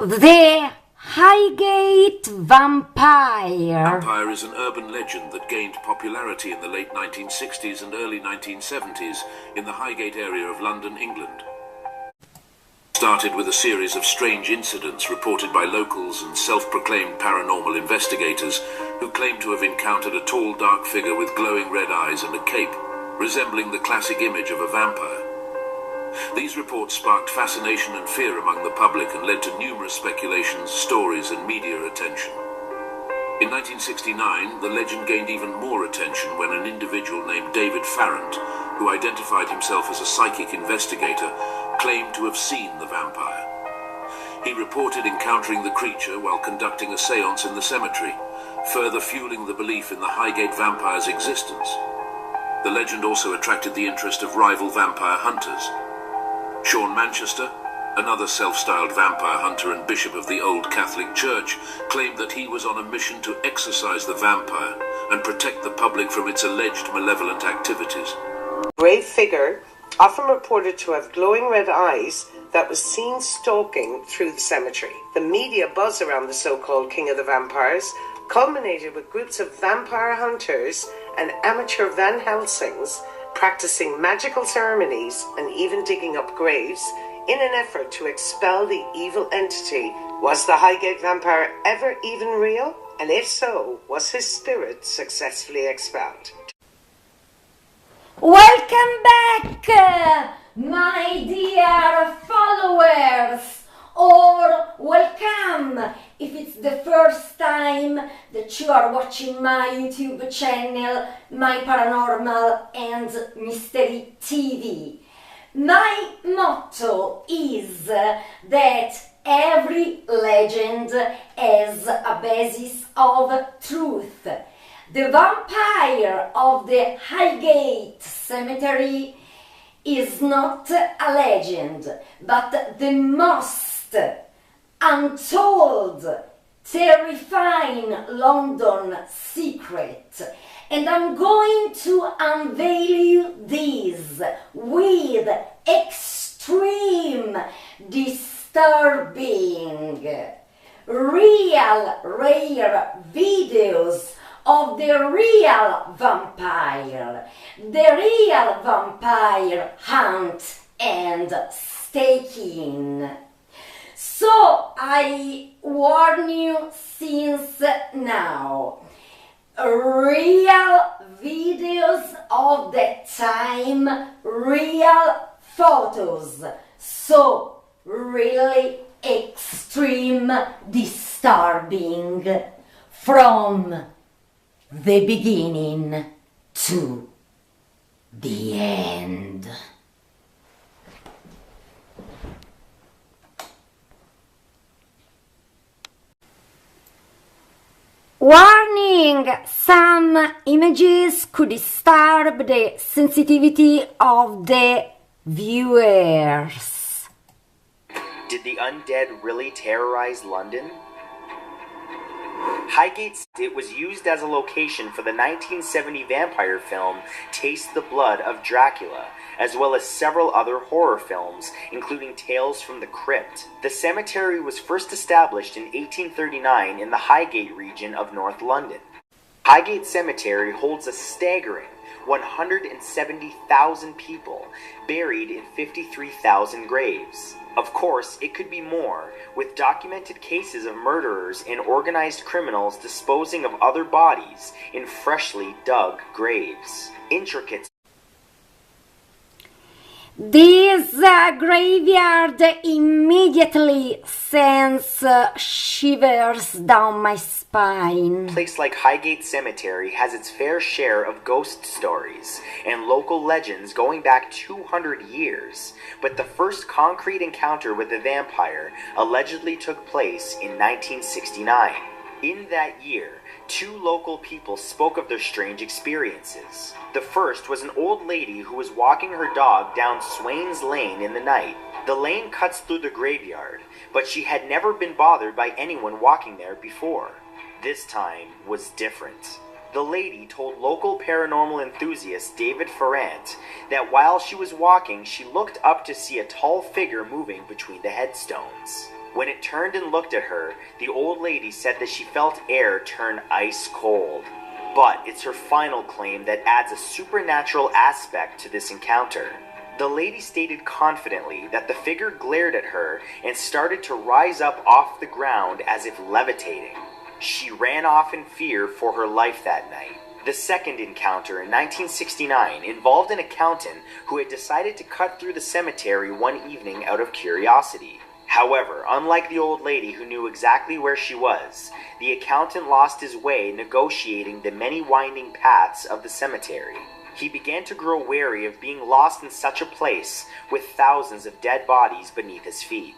The Highgate Vampire. Vampire is an urban legend that gained popularity in the late 1960s and early 1970s in the Highgate area of London, England. Started with a series of strange incidents reported by locals and self-proclaimed paranormal investigators who claimed to have encountered a tall, dark figure with glowing red eyes and a cape, resembling the classic image of a vampire. These reports sparked fascination and fear among the public and led to numerous speculations, stories, and media attention. In 1969, the legend gained even more attention when an individual named David Farrant, who identified himself as a psychic investigator, claimed to have seen the vampire. He reported encountering the creature while conducting a séance in the cemetery, further fueling the belief in the Highgate vampire's existence. The legend also attracted the interest of rival vampire hunters. Sean Manchester, another self-styled vampire hunter and bishop of the Old Catholic Church, claimed that he was on a mission to exorcise the vampire and protect the public from its alleged malevolent activities. Grey figure, often reported to have glowing red eyes, that was seen stalking through the cemetery. The media buzz around the so-called King of the Vampires culminated with groups of vampire hunters and amateur Van Helsings practicing magical ceremonies and even digging up graves in an effort to expel the evil entity. Was the Highgate vampire ever even real? And if so, was his spirit successfully expelled? Welcome back, my dear followers, or welcome if it's the first time that you are watching my YouTube channel, My Paranormal and Mystery TV. My motto is that every legend has a basis of truth. The vampire of the Highgate Cemetery is not a legend, but the most untold, terrifying London secret. And I'm going to unveil you this with extreme, disturbing, real, rare videos of the real vampire hunt and staking. So I warn you since now, real videos of the time, real photos, so really extreme, disturbing from the beginning to the end. Warning! Some images could disturb the sensitivity of the viewers. Did the undead really terrorize London? Highgate was used as a location for the 1970 vampire film Taste the Blood of Dracula, as well as several other horror films, including Tales from the Crypt. The cemetery was first established in 1839 in the Highgate region of North London. Highgate Cemetery holds a staggering 170,000 people, buried in 53,000 graves. Of course, it could be more, with documented cases of murderers and organized criminals disposing of other bodies in freshly dug graves. Intricate. This graveyard immediately sends shivers down my spine. A place like Highgate Cemetery has its fair share of ghost stories and local legends going back 200 years, but the first concrete encounter with the vampire allegedly took place in 1969. In that year, 2 local people spoke of their strange experiences. The first was an old lady who was walking her dog down Swain's Lane in the night. The lane cuts through the graveyard, but she had never been bothered by anyone walking there before. This time was different. The lady told local paranormal enthusiast David Farrant that while she was walking, she looked up to see a tall figure moving between the headstones. When it turned and looked at her, the old lady said that she felt air turn ice cold. But it's her final claim that adds a supernatural aspect to this encounter. The lady stated confidently that the figure glared at her and started to rise up off the ground as if levitating. She ran off in fear for her life that night. The second encounter in 1969 involved an accountant who had decided to cut through the cemetery one evening out of curiosity. However, unlike the old lady who knew exactly where she was, the accountant lost his way negotiating the many winding paths of the cemetery. He began to grow wary of being lost in such a place with thousands of dead bodies beneath his feet.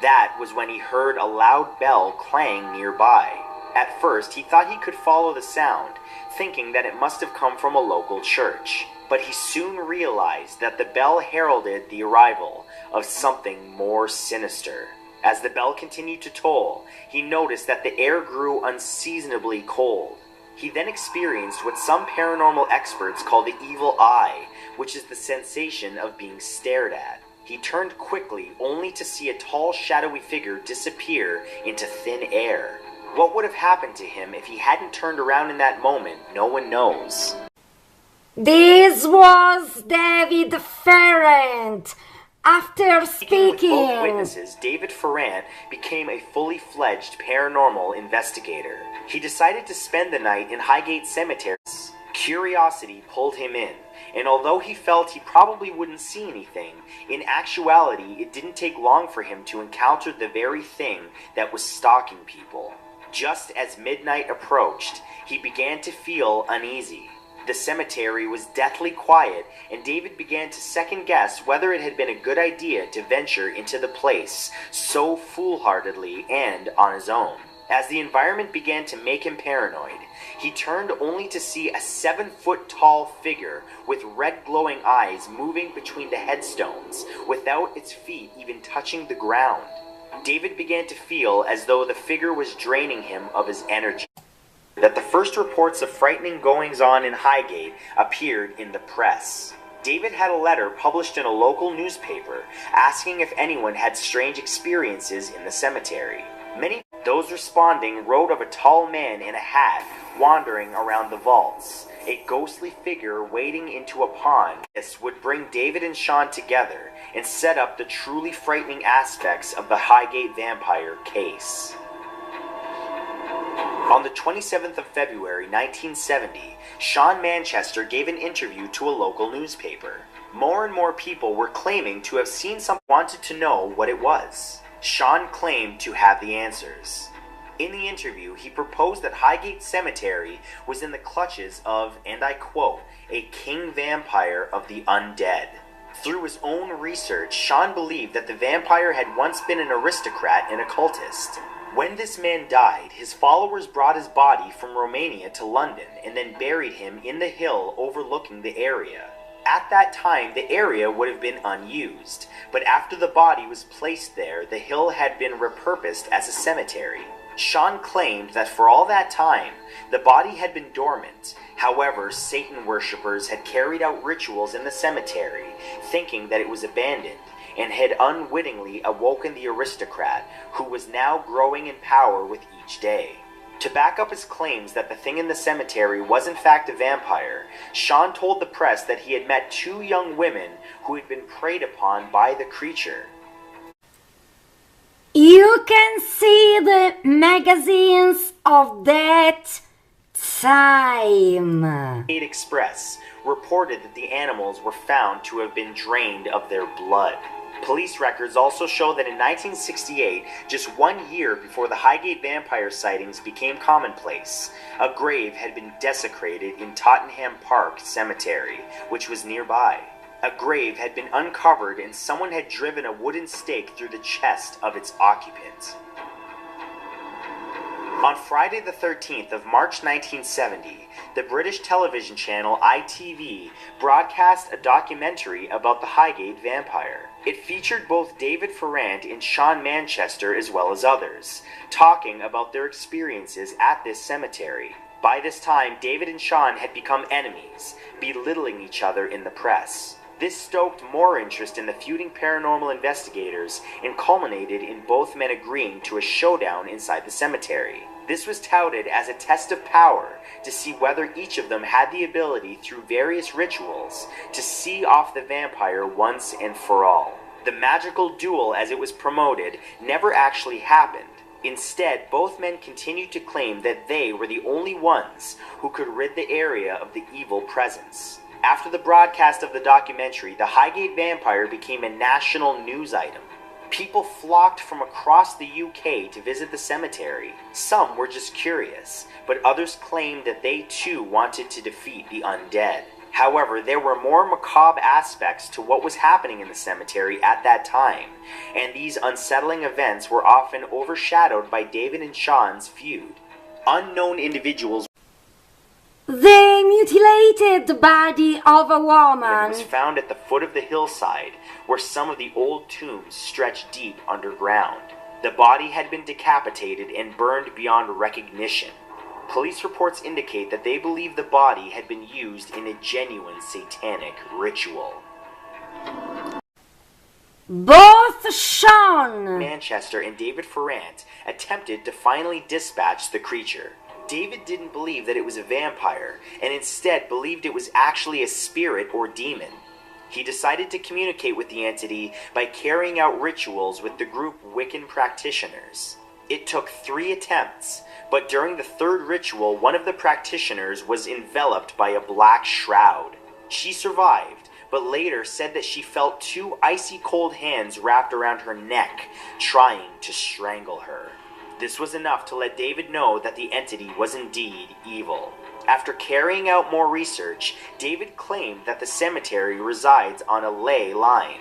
That was when he heard a loud bell clang nearby. At first, he thought he could follow the sound, thinking that it must have come from a local church. But he soon realized that the bell heralded the arrival of something more sinister. As the bell continued to toll, he noticed that the air grew unseasonably cold. He then experienced what some paranormal experts call the evil eye, which is the sensation of being stared at. He turned quickly, only to see a tall, shadowy figure disappear into thin air. What would have happened to him if he hadn't turned around in that moment, no one knows. This was David Ferrand. After Speaking with both speaking, witnesses, David Ferrand became a fully fledged paranormal investigator. He decided to spend the night in Highgate Cemetery. Curiosity pulled him in, and although he felt he probably wouldn't see anything, in actuality it didn't take long for him to encounter the very thing that was stalking people. Just as midnight approached, he began to feel uneasy. The cemetery was deathly quiet, and David began to second-guess whether it had been a good idea to venture into the place so foolhardily and on his own. As the environment began to make him paranoid, he turned only to see a 7-foot-tall figure with red glowing eyes moving between the headstones, without its feet even touching the ground. David began to feel as though the figure was draining him of his energy. That the first reports of frightening goings-on in Highgate appeared in the press. David had a letter published in a local newspaper asking if anyone had strange experiences in the cemetery. Many those responding wrote of a tall man in a hat wandering around the vaults, a ghostly figure wading into a pond. This would bring David and Sean together and set up the truly frightening aspects of the Highgate vampire case. On the 27th of February 1970, Sean Manchester gave an interview to a local newspaper. More and more people were claiming to have seen something, wanted to know what it was. Sean claimed to have the answers. In the interview, he proposed that Highgate Cemetery was in the clutches of, and I quote, a king vampire of the undead. Through his own research, Sean believed that the vampire had once been an aristocrat and occultist. When this man died, his followers brought his body from Romania to London and then buried him in the hill overlooking the area. At that time, the area would have been unused, but after the body was placed there, the hill had been repurposed as a cemetery. Sean claimed that for all that time, the body had been dormant. However, Satan worshippers had carried out rituals in the cemetery, thinking that it was abandoned, and had unwittingly awoken the aristocrat, who was now growing in power with each day. To back up his claims that the thing in the cemetery was in fact a vampire, Sean told the press that he had met 2 young women who had been preyed upon by the creature. you can see the magazines of that time. Highgate Express reported that the animals were found to have been drained of their blood. Police records also show that in 1968, just 1 year before the Highgate vampire sightings became commonplace, a grave had been desecrated in Tottenham Park Cemetery, which was nearby. A grave had been uncovered and someone had driven a wooden stake through the chest of its occupant. On Friday the 13th of March 1970, the British television channel ITV broadcast a documentary about the Highgate vampire. It featured both David Ferrand and Sean Manchester as well as others, talking about their experiences at this cemetery. By this time, David and Sean had become enemies, belittling each other in the press. This stoked more interest in the feuding paranormal investigators and culminated in both men agreeing to a showdown inside the cemetery. This was touted as a test of power to see whether each of them had the ability through various rituals to see off the vampire once and for all. The magical duel, as it was promoted, never actually happened. Instead, both men continued to claim that they were the only ones who could rid the area of the evil presence. After the broadcast of the documentary, the Highgate vampire became a national news item. People flocked from across the UK to visit the cemetery. Some were just curious, but others claimed that they too wanted to defeat the undead. However, there were more macabre aspects to what was happening in the cemetery at that time, and these unsettling events were often overshadowed by David and Sean's feud. Unknown individuals. They mutilated the body of a woman. It was found at the foot of the hillside, where some of the old tombs stretched deep underground. The body had been decapitated and burned beyond recognition. Police reports indicate that they believe the body had been used in a genuine satanic ritual. Both Sean Manchester and David Ferrant attempted to finally dispatch the creature. David didn't believe that it was a vampire, and instead believed it was actually a spirit or demon. He decided to communicate with the entity by carrying out rituals with the group Wiccan practitioners. It took 3 attempts, but during the 3rd ritual, one of the practitioners was enveloped by a black shroud. She survived, but later said that she felt 2 icy cold hands wrapped around her neck, trying to strangle her. This was enough to let David know that the entity was indeed evil. After carrying out more research, David claimed that the cemetery resides on a ley line.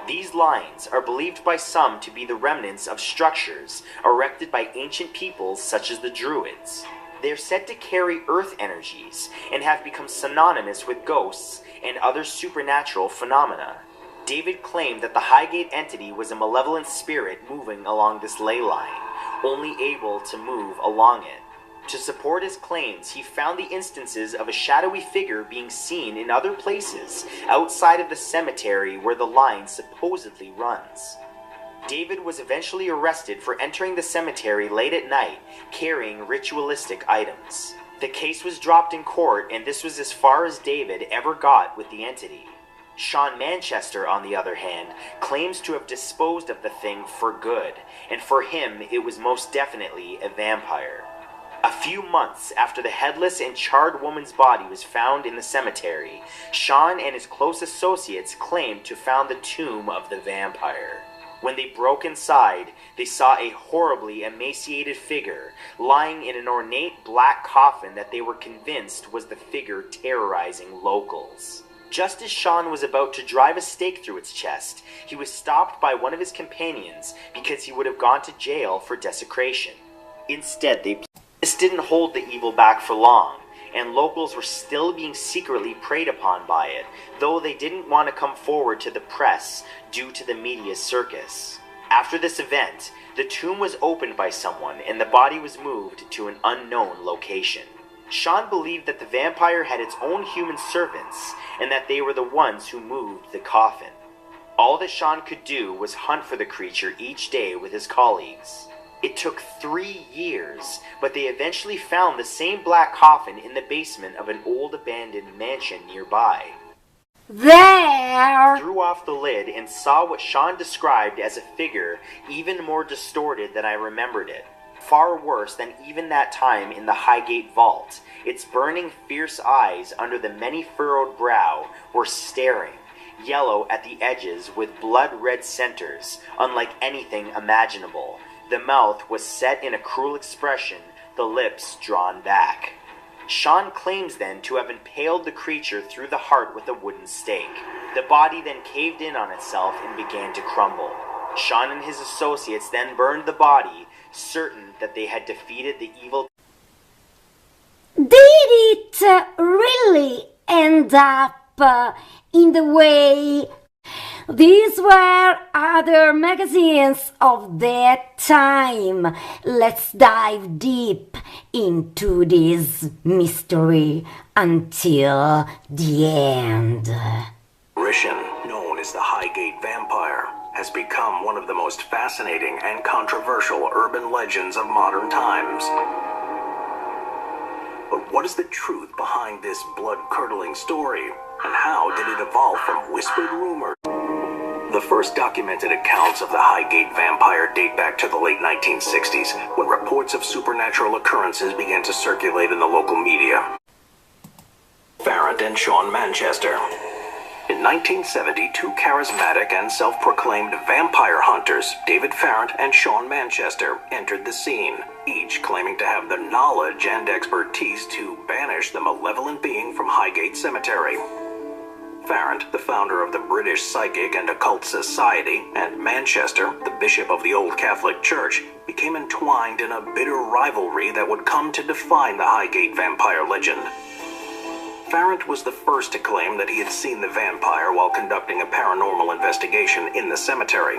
These lines are believed by some to be the remnants of structures erected by ancient peoples such as the Druids. They are said to carry earth energies and have become synonymous with ghosts and other supernatural phenomena. David claimed that the Highgate entity was a malevolent spirit moving along this ley line, only able to move along it. To support his claims, he found the instances of a shadowy figure being seen in other places outside of the cemetery where the line supposedly runs. David was eventually arrested for entering the cemetery late at night, carrying ritualistic items. The case was dropped in court, and this was as far as David ever got with the entity. Sean Manchester, on the other hand, claims to have disposed of the thing for good, and for him it was most definitely a vampire. A few months after the headless and charred woman's body was found in the cemetery, Sean and his close associates claimed to found the tomb of the vampire. When they broke inside, they saw a horribly emaciated figure lying in an ornate black coffin that they were convinced was the figure terrorizing locals. Just as Sean was about to drive a stake through its chest, he was stopped by one of his companions because he would have gone to jail for desecration. Instead, this didn't hold the evil back for long, and locals were still being secretly preyed upon by it, though they didn't want to come forward to the press due to the media circus. After this event, the tomb was opened by someone and the body was moved to an unknown location. Sean believed that the vampire had its own human servants and that they were the ones who moved the coffin. All that Sean could do was hunt for the creature each day with his colleagues. It took 3 years, but they eventually found the same black coffin in the basement of an old abandoned mansion nearby. There! Threw off the lid and saw what Sean described as a figure even more distorted than I remembered it. Far worse than even that time in the Highgate vault. Its burning, fierce eyes under the many-furrowed brow were staring, yellow at the edges with blood-red centers, unlike anything imaginable. The mouth was set in a cruel expression, the lips drawn back. Sean claims then to have impaled the creature through the heart with a wooden stake. The body then caved in on itself and began to crumble. Sean and his associates then burned the body, certain that they had defeated the evil. Did it really end up in the way? These were other magazines of that time. Let's dive deep into this mystery until the end. apparition, known as the Highgate vampire, has become one of the most fascinating and controversial urban legends of modern times. But what is the truth behind this blood-curdling story, and how did it evolve from whispered rumors? The first documented accounts of the Highgate vampire date back to the late 1960s, when reports of supernatural occurrences began to circulate in the local media. Farrant and Sean Manchester. In 1970, two charismatic and self-proclaimed vampire hunters, David Farrant and Sean Manchester, entered the scene, each claiming to have the knowledge and expertise to banish the malevolent being from Highgate Cemetery. Farrant, the founder of the British Psychic and Occult Society, and Manchester, the bishop of the Old Catholic Church, became entwined in a bitter rivalry that would come to define the Highgate vampire legend. Farrant was the first to claim that he had seen the vampire while conducting a paranormal investigation in the cemetery.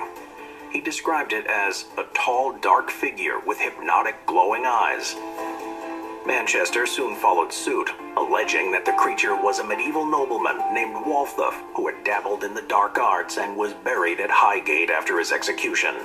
He described it as a tall, dark figure with hypnotic, glowing eyes. Manchester soon followed suit, alleging that the creature was a medieval nobleman named Walthuff who had dabbled in the dark arts and was buried at Highgate after his execution.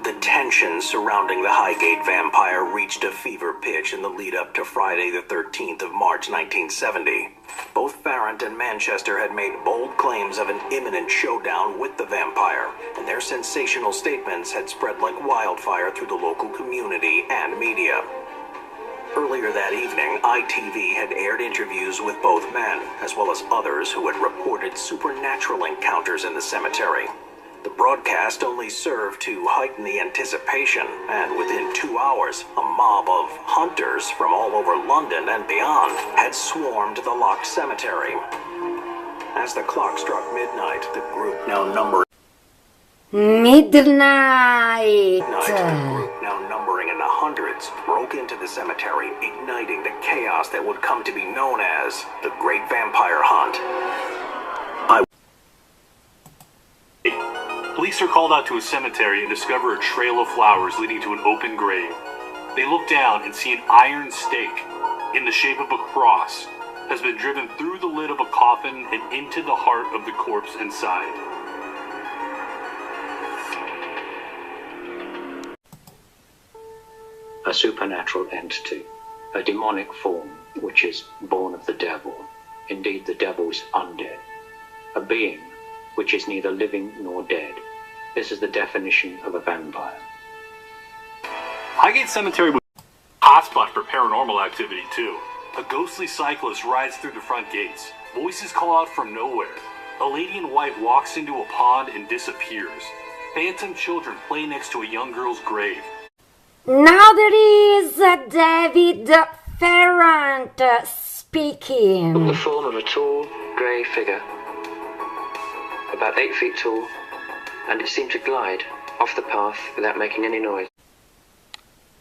The tension surrounding the Highgate vampire reached a fever pitch in the lead-up to Friday the 13th of March 1970. Both Farrant and Manchester had made bold claims of an imminent showdown with the vampire, and their sensational statements had spread like wildfire through the local community and media. Earlier that evening, ITV had aired interviews with both men, as well as others who had reported supernatural encounters in the cemetery. The broadcast only served to heighten the anticipation, and within 2 hours, a mob of hunters from all over London and beyond had swarmed the locked cemetery. As the clock struck midnight, the group now numbering in the hundreds broke into the cemetery, igniting the chaos that would come to be known as the Great Vampire Hunt. Police are called out to a cemetery and discover a trail of flowers leading to an open grave. They look down and see an iron stake in the shape of a cross has been driven through the lid of a coffin and into the heart of the corpse inside. A supernatural entity, a demonic form which is born of the devil, indeed the devil's undead, a being which is neither living nor dead. This is the definition of a vampire. Highgate Cemetery was a hotspot for paranormal activity too. A ghostly cyclist rides through the front gates. Voices call out from nowhere. A lady in white walks into a pond and disappears. Phantom children play next to a young girl's grave. Now there is David Farrant speaking. The form of a tall, grey figure, about 8 feet tall, and it seemed to glide off the path without making any noise.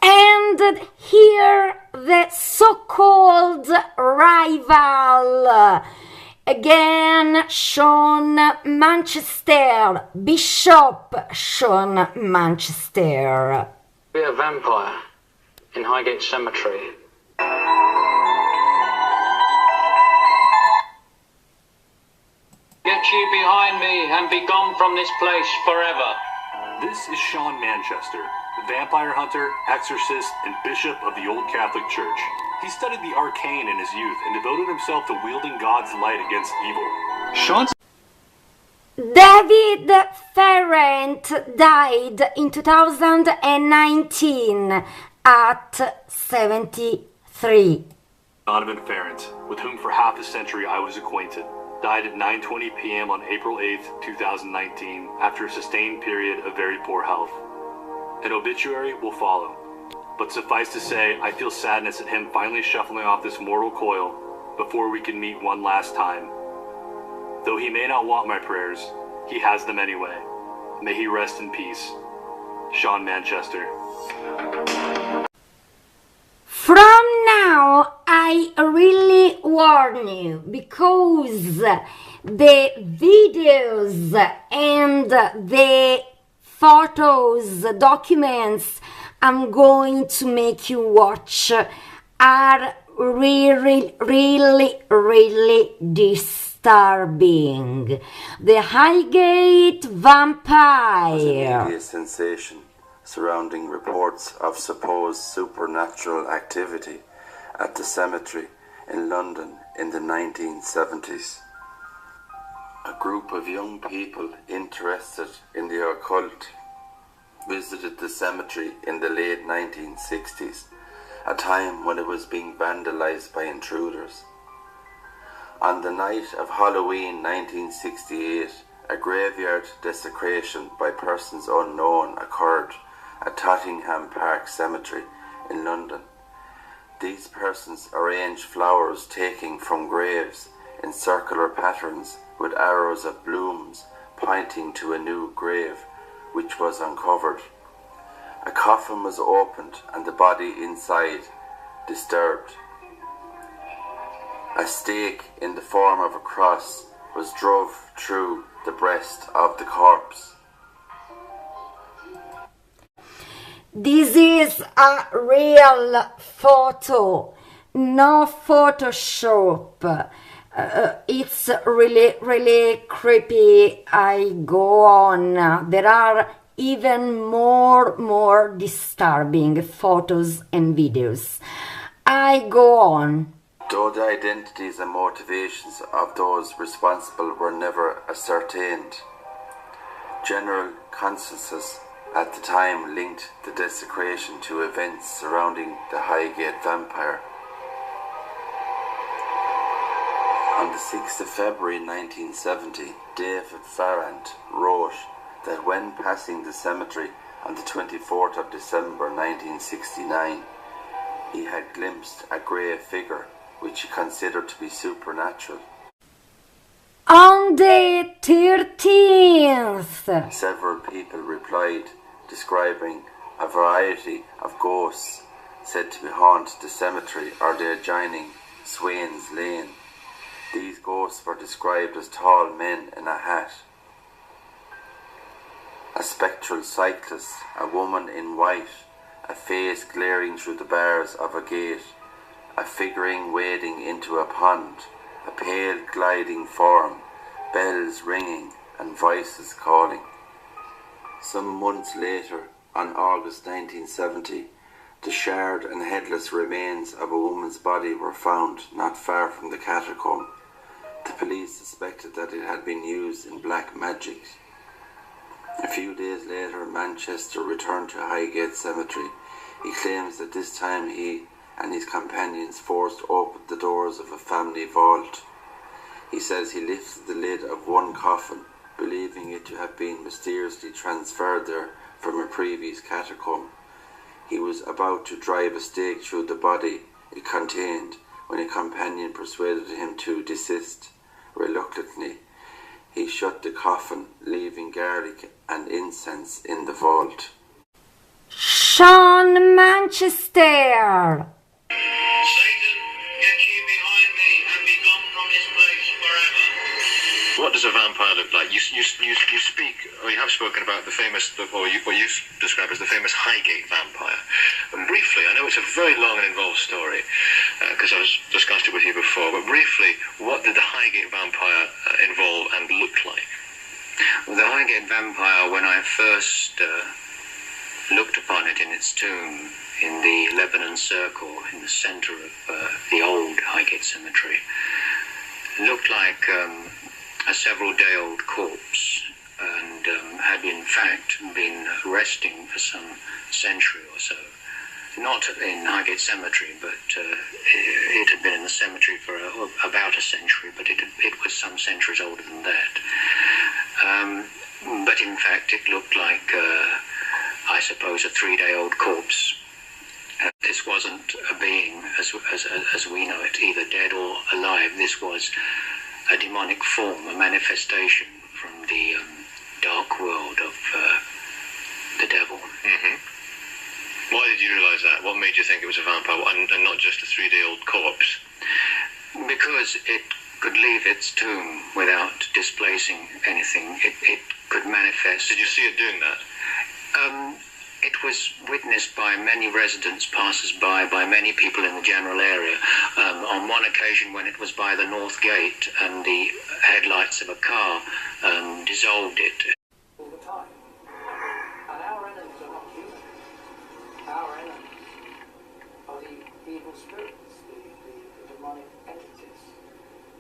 And here the so-called rival, again Sean Manchester, Bishop Sean Manchester. Be a vampire in Highgate Cemetery. Get you behind me and be gone from this place forever. This is Sean Manchester, the vampire hunter, exorcist, and bishop of the Old Catholic Church. He studied the arcane in his youth and devoted himself to wielding God's light against evil. David Farrant died in 2019 at 73. Donovan Farrant, with whom for half a century I was acquainted, died at 9:20 p.m. on April 8th, 2019, after a sustained period of very poor health. An obituary will follow, but suffice to say, I feel sadness at him finally shuffling off this mortal coil before we can meet one last time. Though he may not want my prayers, he has them anyway. May he rest in peace. Sean Manchester. From now, I really warn you, because the videos and the photos, documents I'm going to make you watch are really disturbing. The Highgate vampire was a media sensation surrounding reports of supposed supernatural activity at the cemetery in London in the 1970s. A group of young people interested in the occult visited the cemetery in the late 1960s, a time when it was being vandalized by intruders. On the night of Halloween 1968, a graveyard desecration by persons unknown occurred at Tottenham Park Cemetery in London. These persons arranged flowers taken from graves in circular patterns with arrows of blooms pointing to a new grave, which was uncovered. A coffin was opened and the body inside disturbed. A stake in the form of a cross was drove through the breast of the corpse. This is a real photo, no Photoshop. It's really creepy. I go on. There are even more disturbing photos and videos. I go on. Though the identities and motivations of those responsible were never ascertained, general consensus at the time linked the desecration to events surrounding the Highgate vampire. On the 6th of February 1970, David Farrant wrote that when passing the cemetery on the 24th of December 1969, he had glimpsed a grey figure which he considered to be supernatural. On the 13th, several people replied, describing a variety of ghosts said to haunt the cemetery or the adjoining Swains Lane. These ghosts were described as tall men in a hat, a spectral cyclist, a woman in white, a face glaring through the bars of a gate, a figurine wading into a pond, a pale gliding form, bells ringing and voices calling. Some months later, on August 1970, the charred and headless remains of a woman's body were found not far from the catacomb. The police suspected that it had been used in black magic. A few days later, Manchester returned to Highgate Cemetery. He claims that this time he and his companions forced open the doors of a family vault. He says he lifted the lid of one coffin, believing it to have been mysteriously transferred there from a previous catacomb. He was about to drive a stake through the body it contained when a companion persuaded him to desist. Reluctantly, he shut the coffin, leaving garlic and incense in the vault. Sean Manchester. Satan, get ye behind me and be gone from this place forever. What does a vampire look like? You speak, or you have spoken about the famous, or what you describe as the famous Highgate vampire. And briefly, I know it's a very long and involved story, because I discussed it with you before, but briefly, what did the Highgate vampire involve and look like? Well, the Highgate vampire, when I first looked upon it in its tomb in the Lebanon Circle in the centre of the old Highgate Cemetery, looked like a several-day-old corpse, and had in fact been resting for some century or so. Not in Highgate Cemetery, but it had been in the cemetery for about a century, but it was some centuries older than that. But in fact it looked like, I suppose, a 3-day-old corpse. This wasn't a being as we know it, either dead or alive. This was a demonic form, a manifestation from the dark world of the devil. Mm-hmm. Why did you realise that? What made you think it was a vampire and not just a 3-day-old corpse? Because it could leave its tomb without displacing anything. It could manifest. Did you see it doing that? It was witnessed by many residents, passers-by, by many people in the general area. On one occasion when it was by the North Gate and the headlights of a car dissolved it. All the time. And our enemies are not human. Our enemies are the evil spirits, the demonic entities.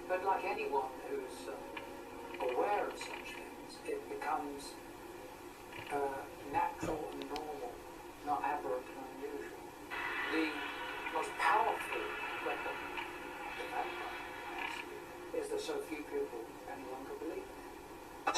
But like anyone who's aware of such things, it becomes natural and normal, not aberrant and unusual. The most powerful weapon of the vampire is that so few people any longer believe in it.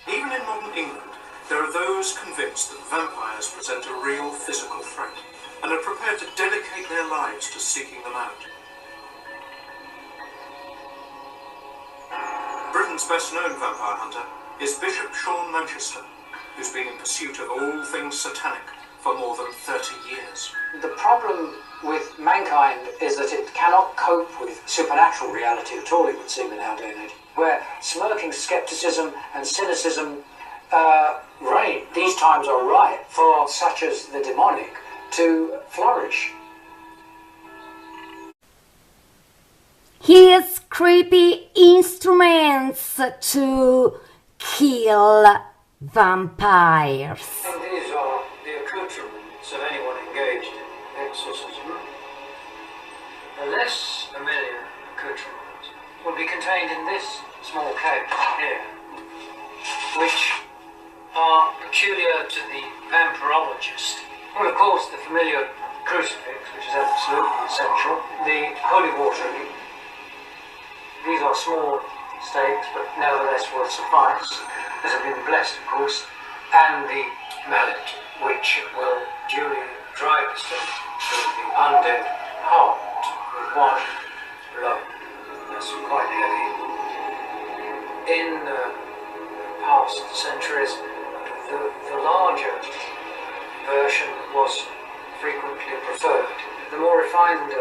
Even in modern England, there are those convinced that vampires present a real physical threat and are prepared to dedicate their lives to seeking them out. Britain's best-known vampire hunter is Bishop Sean Manchester, who's been in pursuit of all things satanic for more than 30 years. The problem with mankind is that it cannot cope with supernatural reality at all, it would seem, in our day and age, where smirking skepticism and cynicism reign. These times are ripe for such as the demonic to flourish. His creepy instruments to kill vampires. And these are the accoutrements of anyone engaged in exorcism. The less familiar accoutrements will be contained in this small case here, which are peculiar to the vampirologist. Well, of course, the familiar crucifix, which is absolutely essential, the holy water. These are small stakes, but nevertheless will suffice, as have been blessed, of course, and the mallet, which will duly drive the stake to the undead heart with one blow. That's quite heavy. In past centuries, the larger version was frequently preferred. The more refined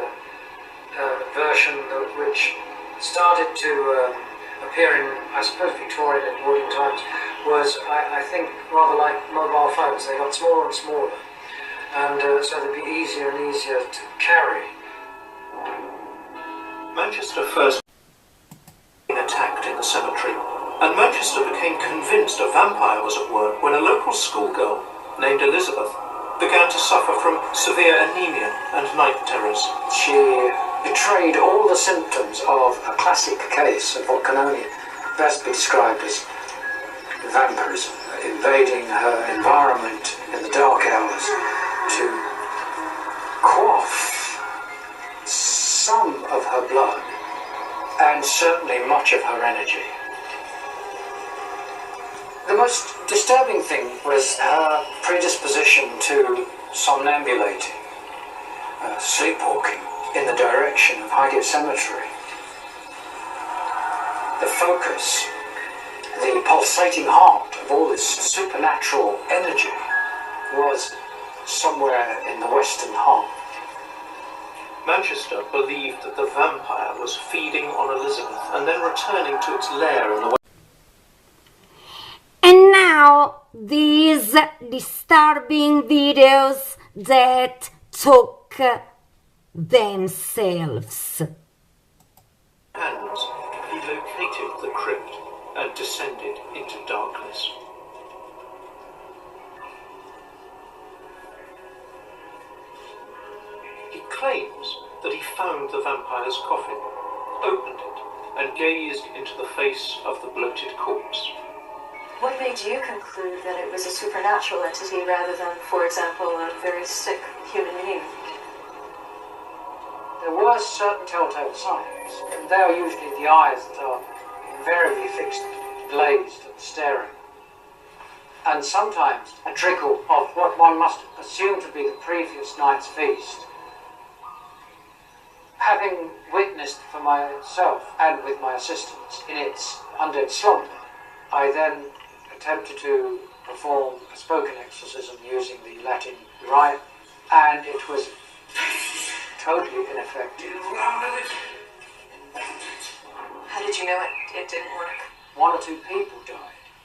version, which started to appear in, I suppose, Victorian and Edwardian times, was, I think, rather like mobile phones. They got smaller and smaller, and so they'd be easier and easier to carry. Manchester first been attacked in the cemetery, and Manchester became convinced a vampire was at work when a local schoolgirl named Elizabeth began to suffer from severe anemia and night terrors. She betrayed all the symptoms of a classic case of what can only best be described as vampirism, invading her environment in the dark hours to quaff some of her blood and certainly much of her energy. The most disturbing thing was her predisposition to somnambulating, sleepwalking in the direction of Highgate Cemetery. The focus, the pulsating heart of all this supernatural energy was somewhere in the western half. Manchester believed that the vampire was feeding on Elizabeth and then returning to its lair in the And now these disturbing videos that took themselves. hands, he located the crypt and descended into darkness. He claims that he found the vampire's coffin, opened it, and gazed into the face of the bloated corpse. What made you conclude that it was a supernatural entity rather than, for example, a very sick human being? There were certain telltale signs, and they are usually the eyes that are invariably fixed, glazed and staring. And sometimes a trickle of what one must assume to be the previous night's feast. Having witnessed for myself and with my assistants in its undead slumber, I then attempted to perform a spoken exorcism using the Latin rite, and it was totally ineffective. How did you know it didn't work? 1 or 2 people died.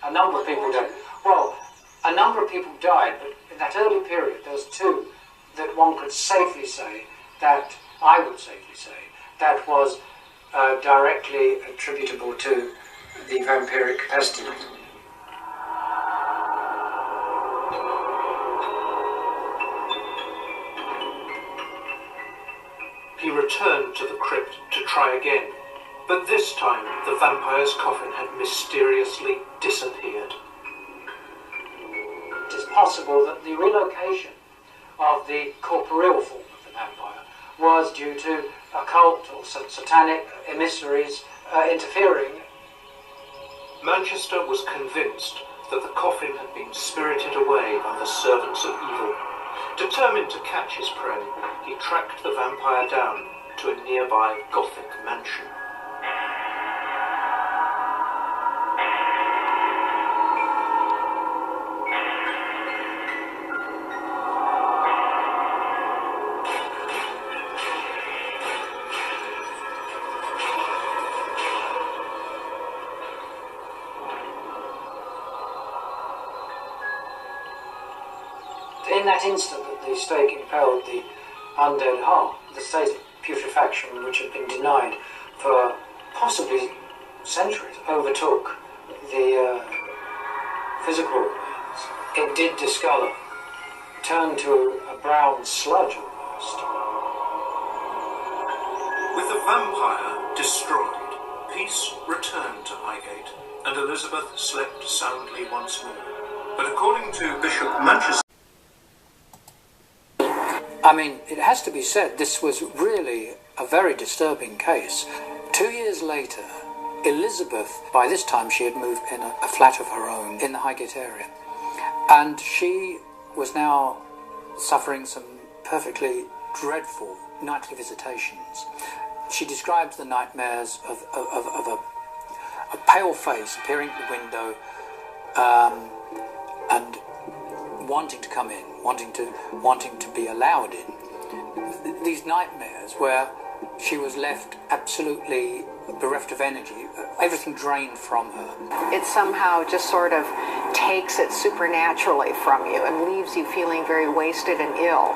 a number of people died. Well, a number of people died, but in that early period, there was two that one could safely say that, I would safely say, that was directly attributable to the vampiric pestilence. He returned to the crypt to try again, but this time the vampire's coffin had mysteriously disappeared. It is possible that the relocation of the corporeal form of the vampire was due to occult or satanic emissaries interfering. Manchester was convinced that the coffin had been spirited away by the servants of evil. Determined to catch his prey, he tracked the vampire down to a nearby Gothic mansion. In that instant that the stake impaled the undead heart, the state of putrefaction which had been denied for possibly centuries overtook the physical remains. It did discolor, turned to a brown sludge almost. With the vampire destroyed, peace returned to Highgate, and Elizabeth slept soundly once more. But according to Bishop Manchester, I mean, it has to be said, this was really a very disturbing case. 2 years later, Elizabeth, by this time she had moved in a flat of her own in the Highgate area, and she was now suffering some perfectly dreadful nightly visitations. She describes the nightmares of a pale face appearing at the window and wanting to come in, wanting to be allowed in. These nightmares where she was left absolutely bereft of energy, everything drained from her. It somehow just sort of takes it supernaturally from you and leaves you feeling very wasted and ill.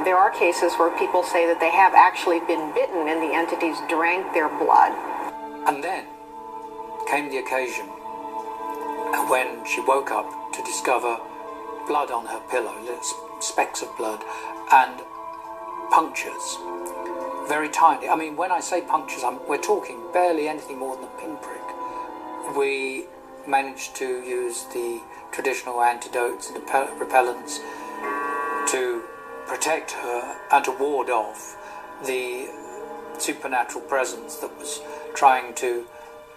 There are cases where people say that they have actually been bitten and the entities drank their blood. And then came the occasion when she woke up to discover blood on her pillow, specks of blood, and punctures, very tiny. I mean, when I say punctures, we're talking barely anything more than a pinprick. We managed to use the traditional antidotes and repellents to protect her and to ward off the supernatural presence that was trying to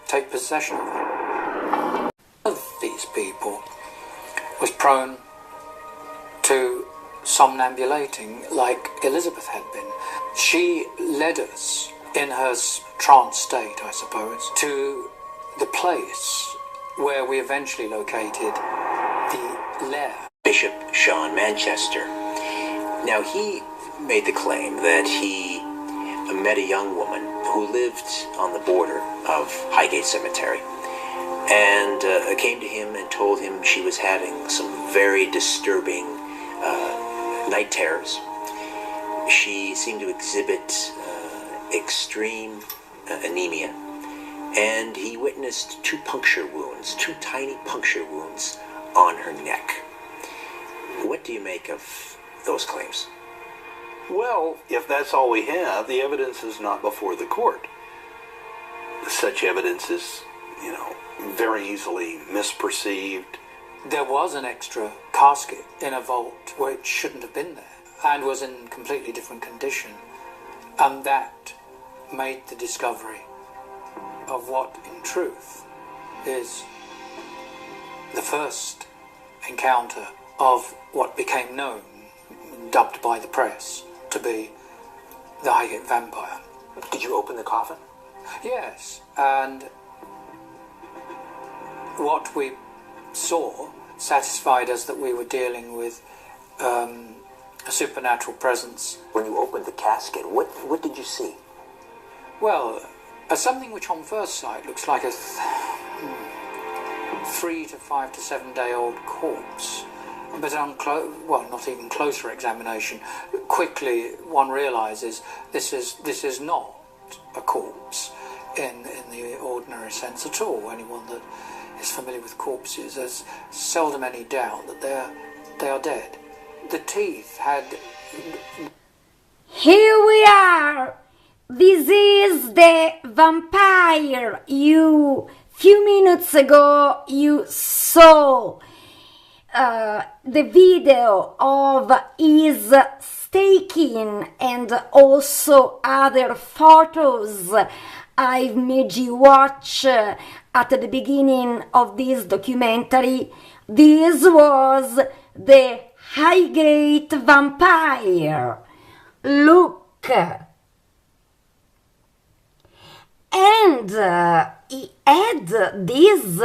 take possession of her. One of these people was prone to somnambulating like Elizabeth had been. She led us in her trance state, I suppose, to the place where we eventually located the lair. Bishop Sean Manchester. Now, he made the claim that he met a young woman who lived on the border of Highgate Cemetery and came to him and told him she was having some very disturbing night terrors. She seemed to exhibit extreme anemia, and he witnessed two tiny puncture wounds on her neck. What do you make of those claims? Well, if that's all we have, the evidence is not before the court. Such evidence is, very easily misperceived. There was an extra casket in a vault which shouldn't have been there and was in completely different condition, and that made the discovery of what in truth is the first encounter of what became known, dubbed by the press, to be the Highgate vampire. Did you open the coffin? Yes, and what we saw satisfied us that we were dealing with a supernatural presence. When you opened the casket, what did you see? Well, something which on first sight looks like 3 to 5 to 7 day old corpse. But on not even closer examination, quickly one realises this is not a corpse in the ordinary sense at all. Anyone that is familiar with corpses, there's seldom any doubt that they are dead. The teeth had... Here we are! This is the vampire few minutes ago you saw the video of his staking and also other photos I've made you watch at the beginning of this documentary. This was the Highgate vampire. Look. And he had this,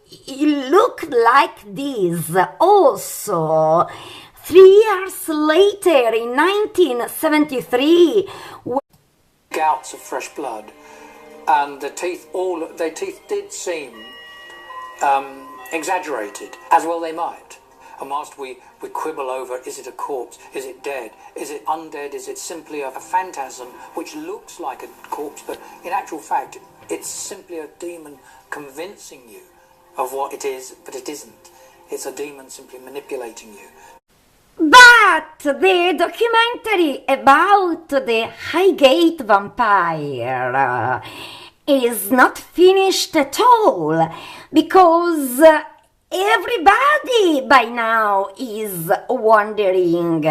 he looked like this also 3 years later in 1973. Gouts of fresh blood, and the teeth did seem exaggerated, as well they might. And whilst we quibble over, is it a corpse, is it dead, is it undead, is it simply a phantasm which looks like a corpse, but in actual fact it's simply a demon convincing you of what it is, but it isn't. It's a demon simply manipulating you. But the documentary about the Highgate vampire is not finished at all, because everybody by now is wondering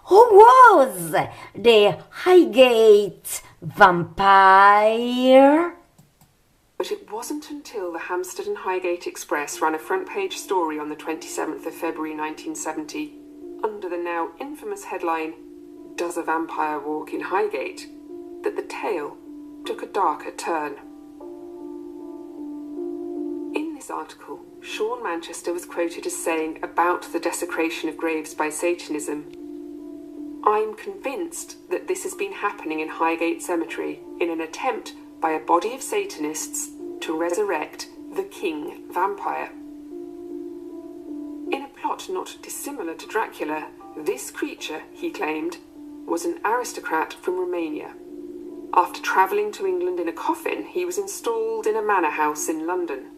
who was the Highgate vampire? But it wasn't until the Hampstead and Highgate Express ran a front-page story on the 27th of February 1970 under the now infamous headline, "Does a Vampire Walk in Highgate?" that the tale took a darker turn. In this article, Sean Manchester was quoted as saying about the desecration of graves by Satanism, "I'm convinced that this has been happening in Highgate Cemetery in an attempt by a body of Satanists to resurrect the king vampire." In a plot not dissimilar to Dracula, this creature, he claimed, was an aristocrat from Romania. After travelling to England in a coffin, he was installed in a manor house in London.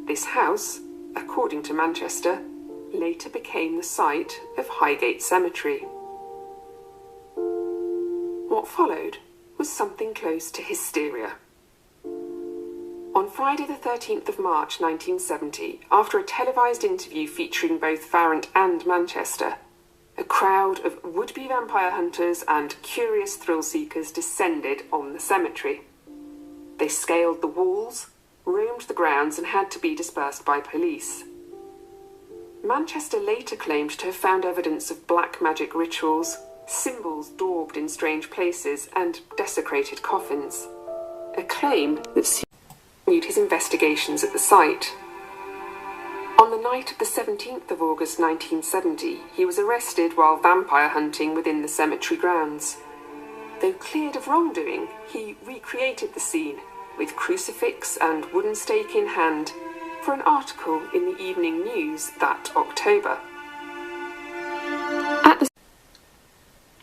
This house, according to Manchester, later became the site of Highgate Cemetery. What followed was something close to hysteria. On Friday the 13th of March 1970, after a televised interview featuring both Farrant and Manchester, a crowd of would-be vampire hunters and curious thrill-seekers descended on the cemetery. They scaled the walls, roamed the grounds and had to be dispersed by police. Manchester later claimed to have found evidence of black magic rituals, symbols daubed in strange places and desecrated coffins, a claim that his investigations at the site. On the night of the 17th of August 1970, he was arrested while vampire hunting within the cemetery grounds. Though cleared of wrongdoing, he recreated the scene with crucifix and wooden stake in hand for an article in the Evening News that October.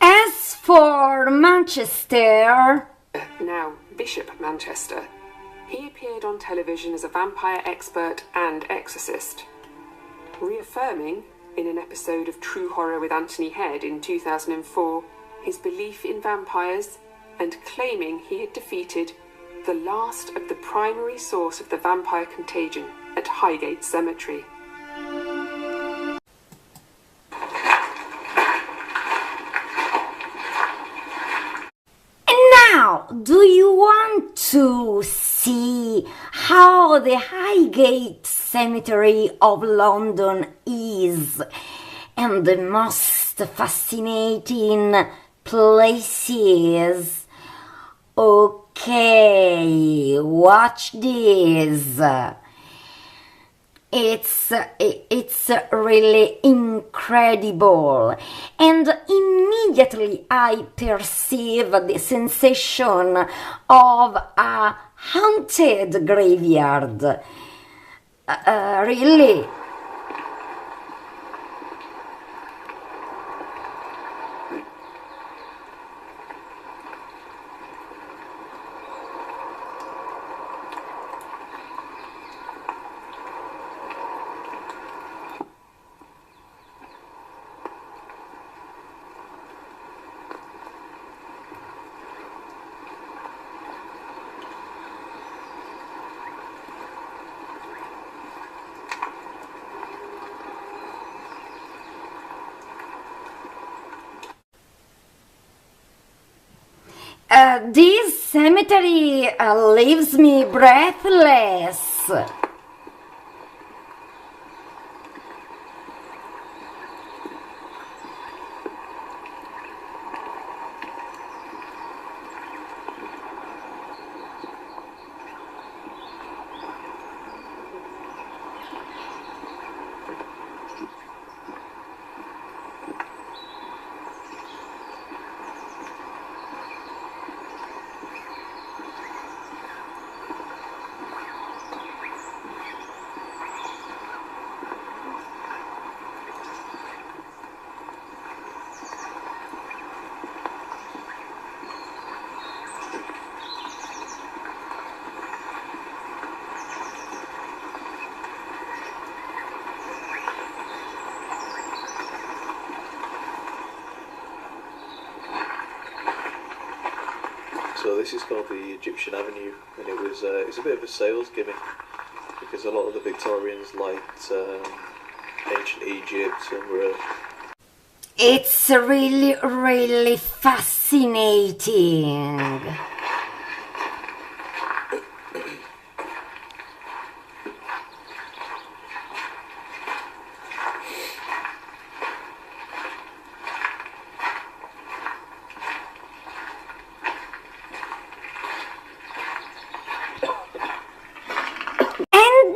As for Manchester, now Bishop Manchester, he appeared on television as a vampire expert and exorcist, reaffirming, in an episode of True Horror with Anthony Head in 2004, his belief in vampires and claiming he had defeated the last of the primary source of the vampire contagion at Highgate Cemetery. Now, do you want to see how the Highgate Cemetery of London is and the most fascinating places? Okay, watch this. It's really incredible, and immediately I perceive the sensation of a haunted graveyard. Really? This cemetery leaves me breathless. So this is called the Egyptian Avenue, and it's a bit of a sales gimmick because a lot of the Victorians liked ancient Egypt and were. It's really, really fascinating.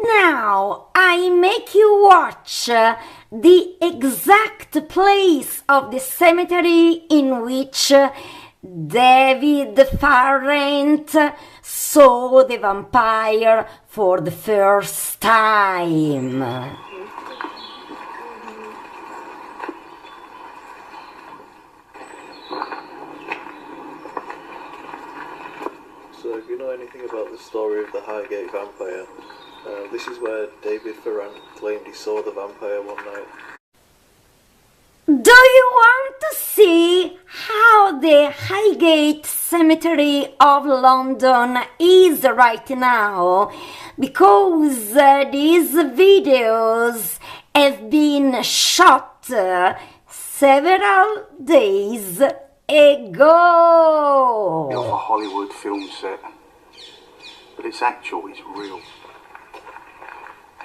Now I make you watch the exact place of the cemetery in which David Farrant saw the vampire for the first time. So if you know anything about the story of the Highgate vampire, this is where David Farrant claimed he saw the vampire one night. Do you want to see how the Highgate Cemetery of London is right now? Because these videos have been shot several days ago. It's a Hollywood film set, but it's actual, it's real.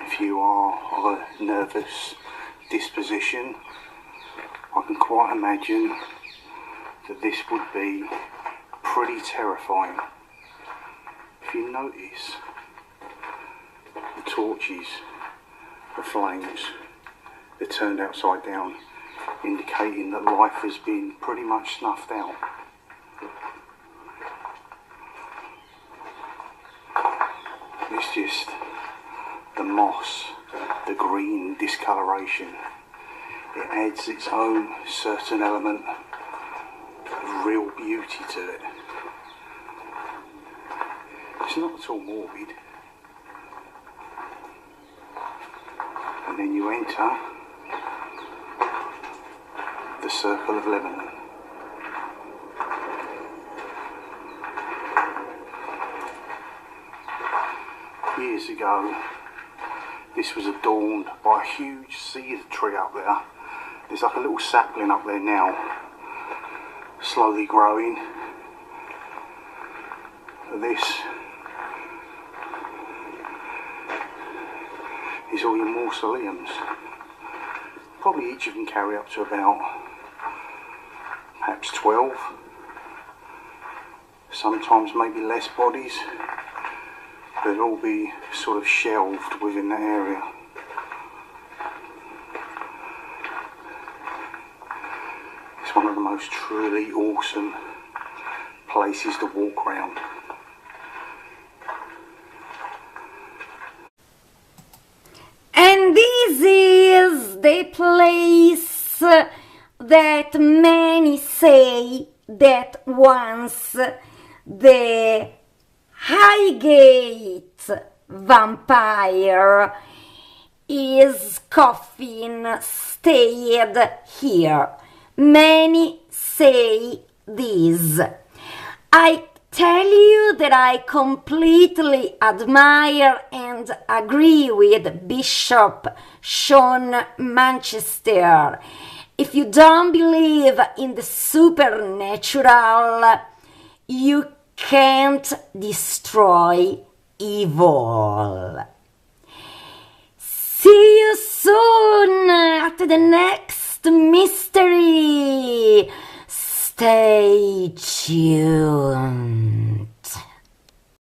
If you are of a nervous disposition, I can quite imagine that this would be pretty terrifying. If you notice the torches, the flames, they're turned upside down, indicating that life has been pretty much snuffed out. It's just the moss, the green discoloration. It adds its own certain element of real beauty to it. It's not at all morbid. And then you enter the Circle of Lebanon. Years ago, this was adorned by a huge cedar tree up there. There's like a little sapling up there now, slowly growing. This is all your mausoleums. Probably each of them carry up to about perhaps 12. Sometimes maybe less bodies. They'll all be sort of shelved within that area. It's one of the most truly awesome places to walk around. this is the place that many say that once the Highgate vampire his coffin stayed here. Many say this. I tell you that I completely admire and agree with Bishop Sean Manchester. If you don't believe in the supernatural, you can't destroy evil. See you soon at the next mystery. Stay tuned.